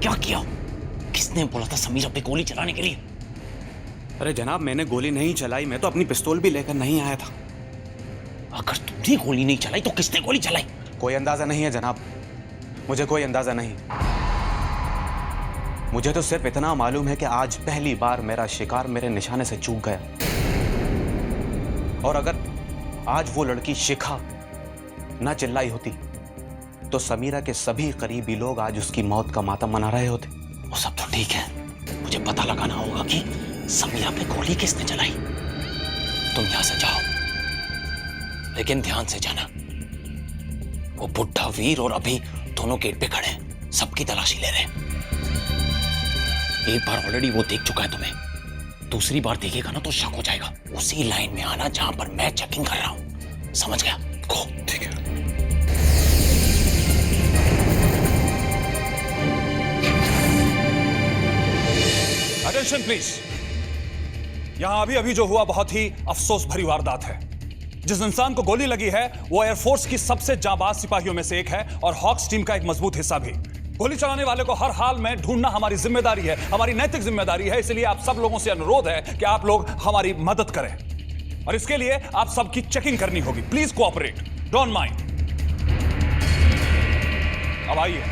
क्या किया? किसने बोला था समीरा पे गोली चलाने के लिए? अरे जनाब, मैंने गोली नहीं चलाई, मैं तो अपनी पिस्तौल भी लेकर नहीं आया था। अगर तुमने गोली नहीं चलाई तो किसने गोली चलाई? कोई अंदाजा नहीं है जनाब, मुझे कोई अंदाजा नहीं। मुझे तो सिर्फ इतना मालूम है कि आज पहली बार मेरा शिकार मेरे निशाने से चूक गया। और अगर आज वो लड़की शिखा ना चिल्लाई होती तो समीरा के सभी करीबी लोग आज उसकी मौत का मातम मना रहे होते। वो सब तो ठीक है, मुझे पता लगाना होगा कि समीरा पे गोली किसने चलाई। तुम यहां से जाओ, लेकिन ध्यान से जाना। वो बुढ़ा वीर और अभी दोनों गेट पे खड़े हैं, सबकी तलाशी ले रहे हैं। एक बार ऑलरेडी वो देख चुका है तुम्हें, दूसरी बार देखेगा ना तो शक हो जाएगा। उसी लाइन में आना जहां पर मैं चेकिंग कर रहा हूं, समझ गया? गो। ठीक है। Attention please. यहां अभी अभी जो हुआ बहुत ही अफसोस भरी वारदात है। जिस इंसान को गोली लगी है वो एयरफोर्स की सबसे जाबाज सिपाहियों में से एक है और हॉक्स टीम का एक मजबूत हिस्सा भी। गोली चलाने वाले को हर हाल में ढूंढना हमारी जिम्मेदारी है, हमारी नैतिक जिम्मेदारी है। इसलिए आप सब लोगों से अनुरोध है कि आप लोग हमारी मदद करें और इसके लिए आप सबकी चेकिंग करनी होगी। Please cooperate, don't mind. अब आइए।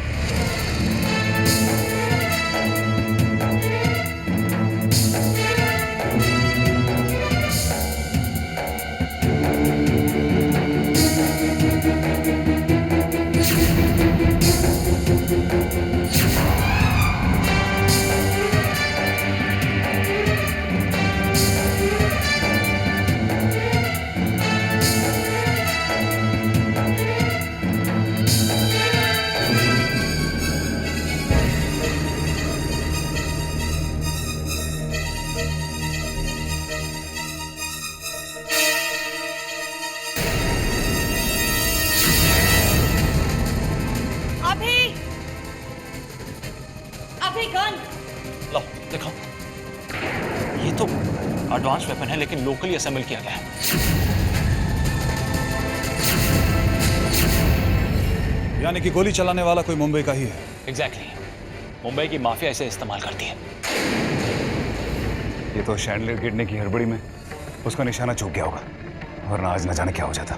अभी गन लो देखो, ये तो एडवांस वेपन है लेकिन लोकली असेंबल किया गया है। यानी कि गोली चलाने वाला कोई मुंबई का ही है। एग्जैक्टली, मुंबई की माफिया इसे इस्तेमाल करती है। ये तो शैंडलर गिरने की हड़बड़ी में उसका निशाना चूक गया होगा, वरना आज न जाने क्या हो जाता।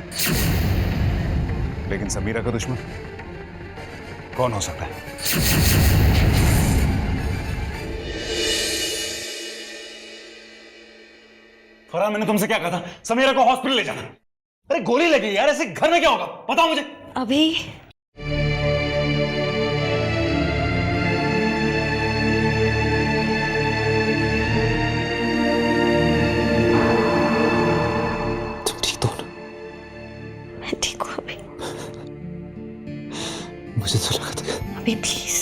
लेकिन समीरा का दुश्मन कौन हो सकता है? फरहान, मैंने तुमसे क्या कहा था? समीरा को हॉस्पिटल ले जाना। अरे गोली लगी यार, ऐसे घर में क्या होगा बताओ मुझे। अभी तुम ठीक तो ना? मैं ठीक हूँ अभी। मुझे तो लगा था। अभी प्लीज,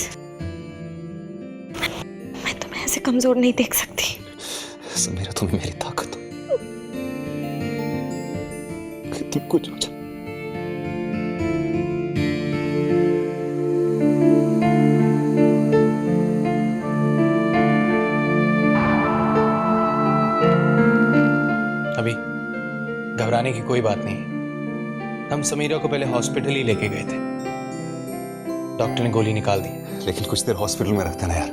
मैं तुम्हें ऐसे कमजोर नहीं देख सकती। समीरा, तुम्हें मेरी ताकत तुम कुछ हो जाए। अभी घबराने की कोई बात नहीं। हम समीरा को पहले हॉस्पिटल ही लेके गए थे, डॉक्टर ने गोली निकाल दी। लेकिन कुछ देर हॉस्पिटल में रखते ना यार।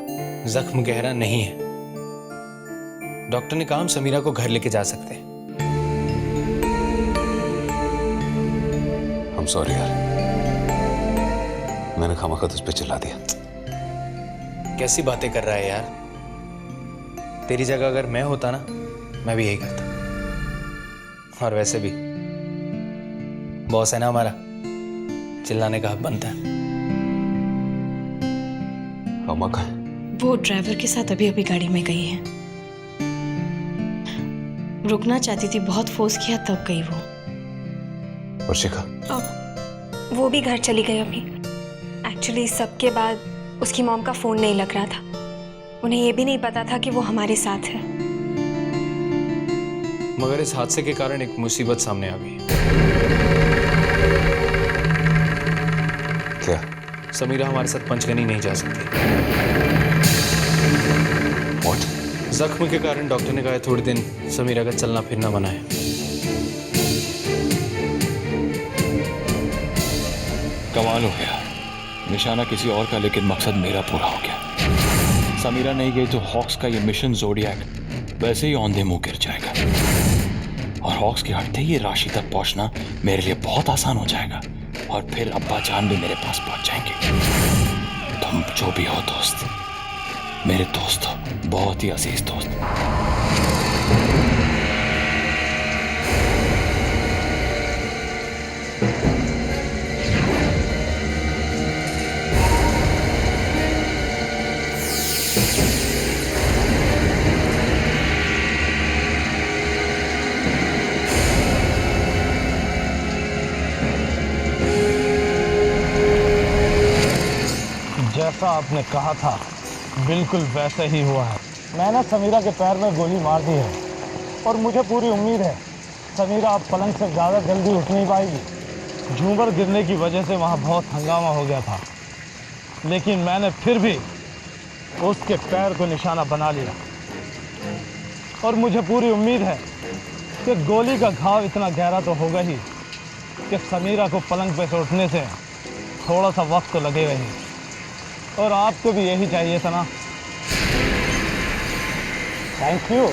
जख्म गहरा नहीं है, डॉक्टर ने कहा हम समीरा को घर लेके जा सकते हैं। हम सॉरी यार, मैंने खामखा तुझ पे चिल्ला दिया। कैसी बातें कर रहा है यार? तेरी जगह अगर मैं होता ना, मैं भी यही करता। और वैसे भी बॉस है ना हमारा, चिल्लाने का हक बनता है। खामखा वो ड्राइवर के साथ अभी अभी गाड़ी में गई है। रुकना चाहती थी, बहुत फोर्स किया तब गई वो। और शिखा? वो भी घर चली गई अभी। एक्चुअली सबके बाद उसकी मॉम का फोन नहीं लग रहा था। उन्हें ये भी नहीं पता था कि वो हमारे साथ है। मगर इस हादसे के कारण एक मुसीबत सामने आ गई। क्या? समीरा हमारे साथ पंचगनी नहीं जा सकती। What? जख्म के कारण डॉक्टर ने कहा है थोड़े दिन समीरा का चलना फिरना मना है। कमाल हो गया, निशाना किसी और का लेकिन मकसद मेरा पूरा हो गया। समीरा नहीं गई तो हॉक्स का ये मिशन ज़ोडिएक वैसे ही औंधे मुंह गिर जाएगा, और हॉक्स के हटते ही राशि तक पहुंचना मेरे लिए बहुत आसान हो जाएगा, और फिर अब्बा जान भी मेरे पास पहुंच जाएंगे। तुम जो भी हो दोस्त, मेरे दोस्त हो, बहुत ही अजीज दोस्त। जैसा आपने कहा था बिल्कुल वैसे ही हुआ है। मैंने समीरा के पैर में गोली मार दी है और मुझे पूरी उम्मीद है समीरा अब पलंग से ज़्यादा जल्दी उठ नहीं पाएगी। झूमर गिरने की वजह से वहाँ बहुत हंगामा हो गया था, लेकिन मैंने फिर भी उसके पैर को निशाना बना लिया और मुझे पूरी उम्मीद है कि गोली का घाव इतना गहरा तो होगा ही कि समीरा को पलंग पे से उठने से थोड़ा सा वक्त तो लगेगा ही। और आपको भी यही चाहिए था ना। Thank you.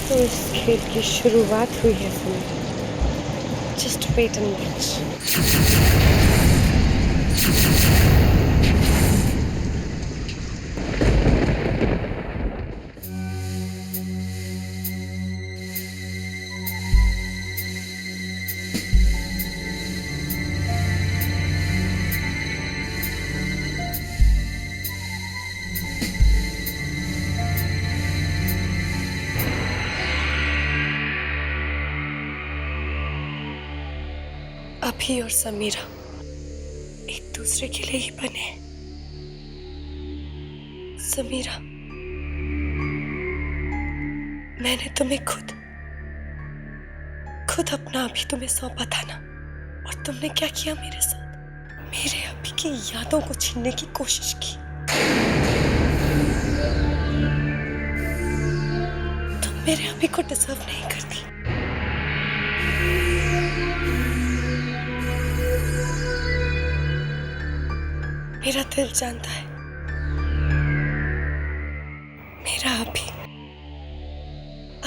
तो इस खेल की शुरुआत हुई है Samira. Just wait and watch. अभी और समीरा एक दूसरे के लिए ही बने। समीरा, मैंने तुम्हें खुद अपना अभी तुम्हें सौंपा था ना, और तुमने क्या किया मेरे साथ? मेरे अभी की यादों को छीनने की कोशिश की। तुम मेरे अभी को डिजर्व नहीं करती। मेरा दिल जानता है मेरा अभी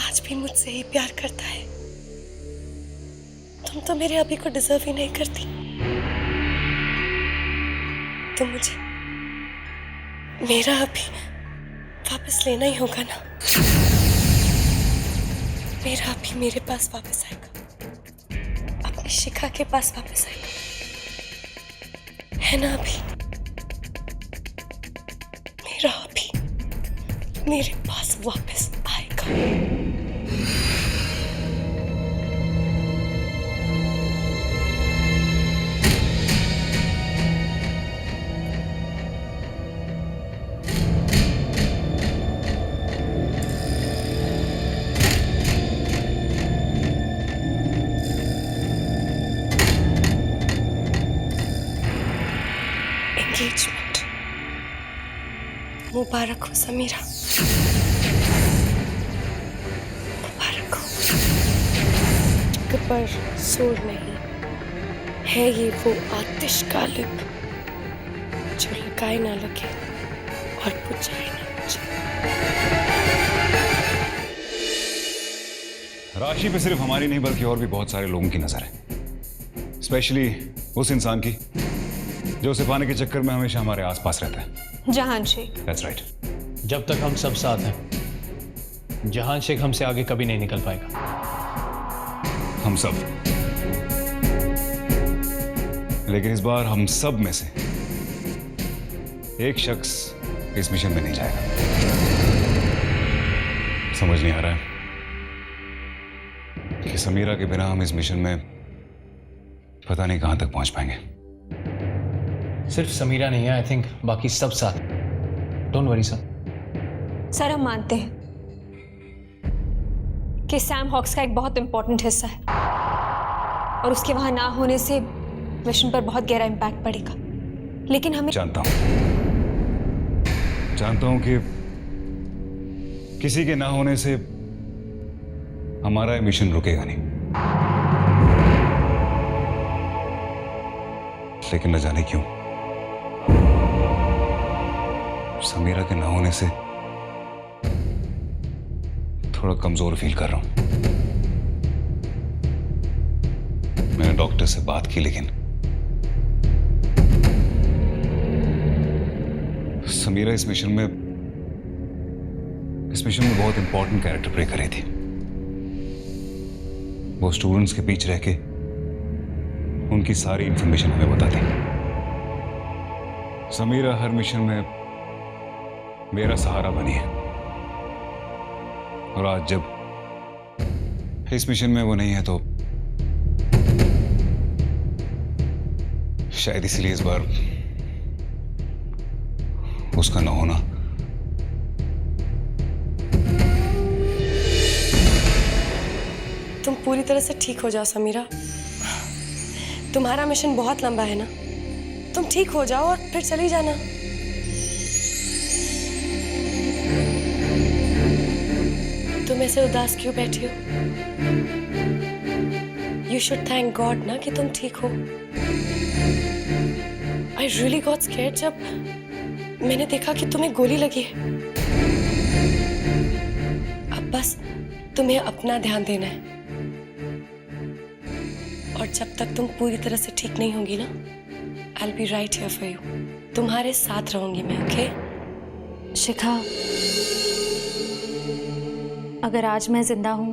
आज भी मुझसे ही प्यार करता है। तुम तो मेरे अभी को डिजर्व ही नहीं करती। तो मुझे मेरा अभी वापस लेना ही होगा ना। मेरा अभी मेरे पास वापस आएगा, अपनी शिखा के पास वापस आएगा, है ना अभी? मेरा अभी मेरे पास वापस आएगा। एंगेजमेंट मुबारक हो समीरा, मुबारक हो। पर जोर नहीं है, ये वो आतिश का लिप जो लगाए ना लगे और बुझाए ना बुझे। राशि पे सिर्फ हमारी नहीं बल्कि और भी बहुत सारे लोगों की नजर है, स्पेशली उस इंसान की जो उसे पाने के चक्कर में हमेशा हमारे आसपास रहता है। जहान शेख। That's right. जब तक हम सब साथ हैं, जहान शेख हमसे आगे कभी नहीं निकल पाएगा। हम सब, लेकिन इस बार हम सब में से एक शख्स इस मिशन में नहीं जाएगा। समझ नहीं आ रहा है कि समीरा के बिना हम इस मिशन में पता नहीं कहां तक पहुंच पाएंगे। सिर्फ समीरा नहीं है, आई थिंक बाकी सब साथ। Don't worry sir. सर हम मानते हैं, कि सैम हॉक्स का एक बहुत इंपॉर्टेंट हिस्सा है और उसके वहां ना होने से मिशन पर बहुत गहरा इम्पैक्ट पड़ेगा। लेकिन हमें जानता हूं कि किसी के ना होने से हमारा मिशन रुकेगा नहीं, लेकिन न जाने क्यों समीरा के ना होने से थोड़ा कमजोर फील कर रहा हूं। मैंने डॉक्टर से बात की, लेकिन समीरा इस मिशन में बहुत इंपॉर्टेंट कैरेक्टर प्ले कर रही थी। वो स्टूडेंट्स के बीच रह के उनकी सारी इंफॉर्मेशन हमें बताती। समीरा हर मिशन में मेरा सहारा बनी है, और आज जब इस मिशन में वो नहीं है तो शायद इसलिए इस बार उसका न होना तुम पूरी तरह से ठीक हो जाओ समीरा। तुम्हारा मिशन बहुत लंबा है ना, तुम ठीक हो जाओ और फिर चली जाना। तुम ऐसे उदास क्यों बैठी हो? यू शुड थैंक गॉड ना कि तुम ठीक हो। आई रियली गॉट स्कैर्ड जब मैंने देखा कि तुम्हें गोली लगी है। अब बस तुम्हें अपना ध्यान देना है, और जब तक तुम पूरी तरह से ठीक नहीं होगी ना, I will be right here for you. तुम्हारे साथ रहूंगी मैं, ओके? शिखा, अगर आज मैं जिंदा हूं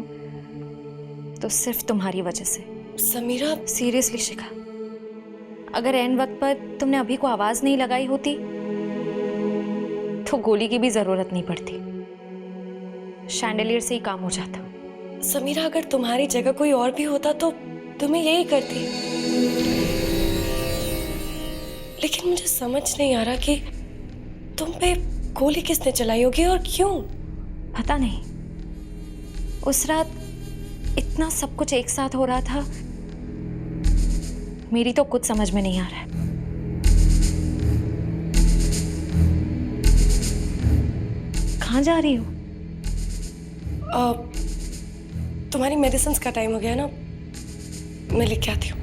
तो सिर्फ तुम्हारी वजह से। समीरा, सीरियसली शिखा, अगर एन वक्त पर तुमने अभी को आवाज नहीं लगाई होती तो गोली की भी जरूरत नहीं पड़ती, शैंडलियर से ही काम हो जाता। समीरा, अगर तुम्हारी जगह कोई और भी होता तो तुम्हें यही करती। लेकिन मुझे समझ नहीं आ रहा कि तुम पे गोली किसने चलाई होगी और क्यों? पता नहीं, उस रात इतना सब कुछ एक साथ हो रहा था, मेरी तो कुछ समझ में नहीं आ रहा है। कहाँ जा रही हो? तुम्हारी मेडिसिन का टाइम हो गया ना, मैं लेके आती हूँ।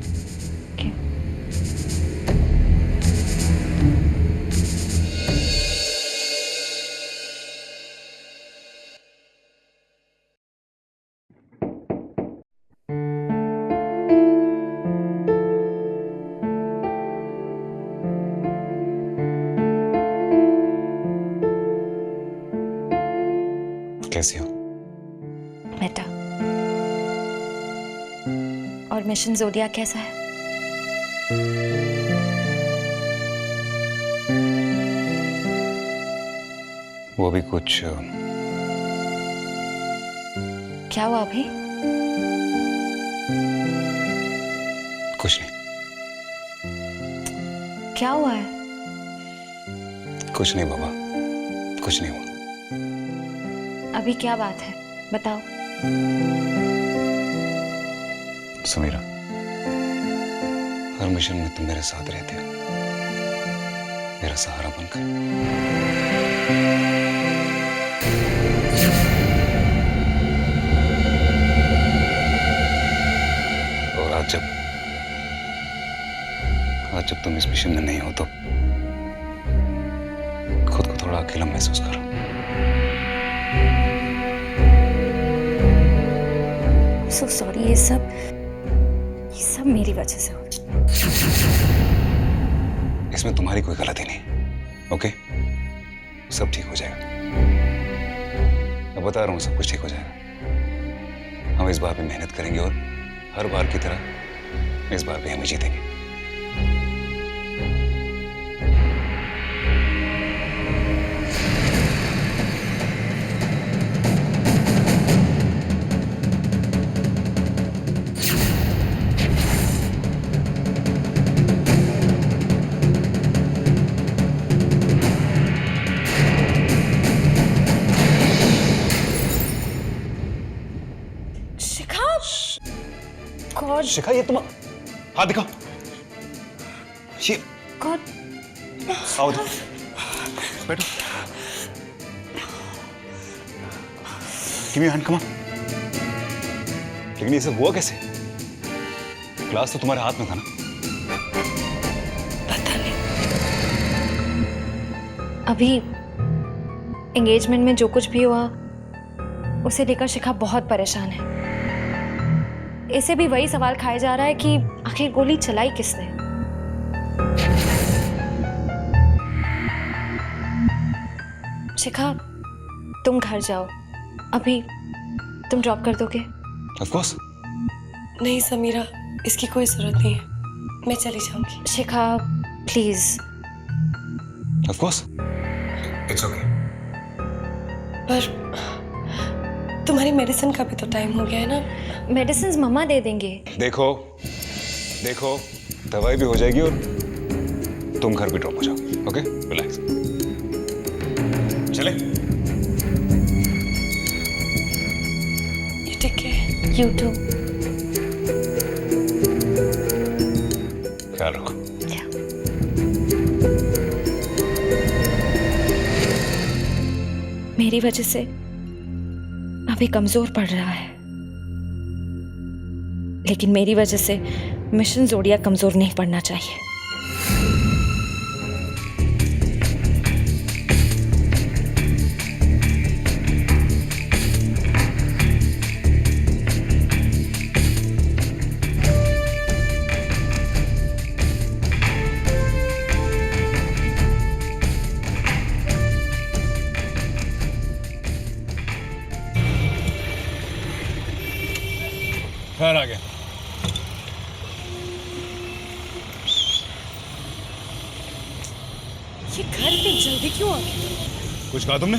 कैसी हो? बेटा, और मिशन ज़ोडिया कैसा है? वो भी कुछ क्या हुआ अभी? कुछ नहीं। क्या हुआ है? कुछ नहीं बाबा, कुछ नहीं हुआ। अभी क्या बात है, बताओ। समीरा, हर मिशन में तुम मेरे साथ रहते हो, मेरा सहारा बनकर। और आज जब तुम इस मिशन में नहीं हो तो खुद को थोड़ा अकेला महसूस करो। सो सॉरी, ये सब मेरी वजह से हो। इसमें तुम्हारी कोई गलती नहीं, ओके? सब ठीक हो जाएगा। मैं बता रहा हूँ, सब कुछ ठीक हो जाएगा। हम इस बार भी मेहनत करेंगे और हर बार की तरह इस बार भी हम जीतेंगे। गॉड शिखा, ये तुम हाथ दिखाओ। ये गॉड आओ इधर। बैठो। Give me hand, come on. लेकिन ये सब हुआ कैसे? ग्लास तो तुम्हारे हाथ में था ना? पता नहीं। अभी एंगेजमेंट में जो कुछ भी हुआ उसे लेकर शिखा बहुत परेशान है। इसे भी वही सवाल खाया जा रहा है कि आखिर गोली चलाई किसने। शिखा, तुम घर जाओ, अभी तुम ड्रॉप कर दोगे? Of course. नहीं समीरा, इसकी कोई जरूरत नहीं है, मैं चली जाऊंगी। Shikha please. Of course, it's okay. पर तुम्हारी मेडिसिन का भी तो टाइम हो गया है ना। मेडिसिन मम्मा दे देंगे। देखो देखो, दवाई भी हो जाएगी और तुम घर भी ड्रॉप हो जाओ। Okay, relax. चले। ये ठीक है। You too. ख्याल रखो। मेरी वजह से अभी कमजोर पड़ रहा है, लेकिन मेरी वजह से मिशन जोड़िया कमजोर नहीं पड़ना चाहिए। घर आ गया। ये घर पे जल्दी क्यों आ गया? कुछ कहा तुमने?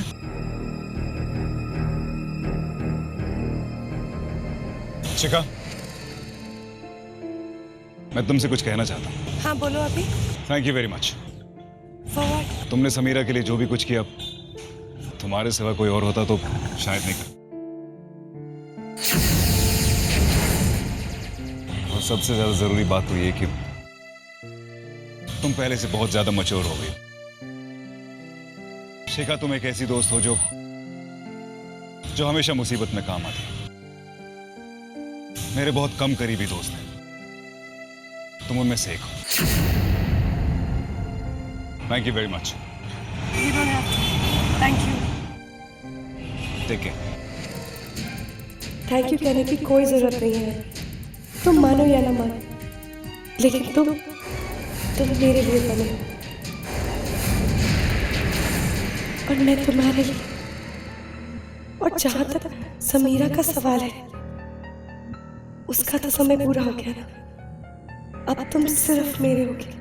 शिखा, मैं तुमसे कुछ कहना चाहता हूँ। हाँ बोलो अभी। Thank you very much. For what? तुमने समीरा के लिए जो भी कुछ किया, तुम्हारे सिवा कोई और होता तो शायद नहीं कर। और सबसे ज्यादा जरूरी बात तो ये कि तुम पहले से बहुत ज्यादा मैच्योर हो गई। शिखा, तुम एक ऐसी दोस्त हो जो हमेशा मुसीबत में काम आती है। मेरे बहुत कम करीबी दोस्त हैं, तुम उनमें से एक हो। Thank you very much. You don't have to. Thank you. Take care. Thank you कहने की कोई जरूरत नहीं है। तुम मानो या ना मानो, लेकिन तुम मेरे लिए बने हो और मैं तुम्हारे लिए। और जहां तक समीरा का सवाल है, उसका तो समय पूरा हो गया ना। अब तुम सिर्फ मेरे होगे।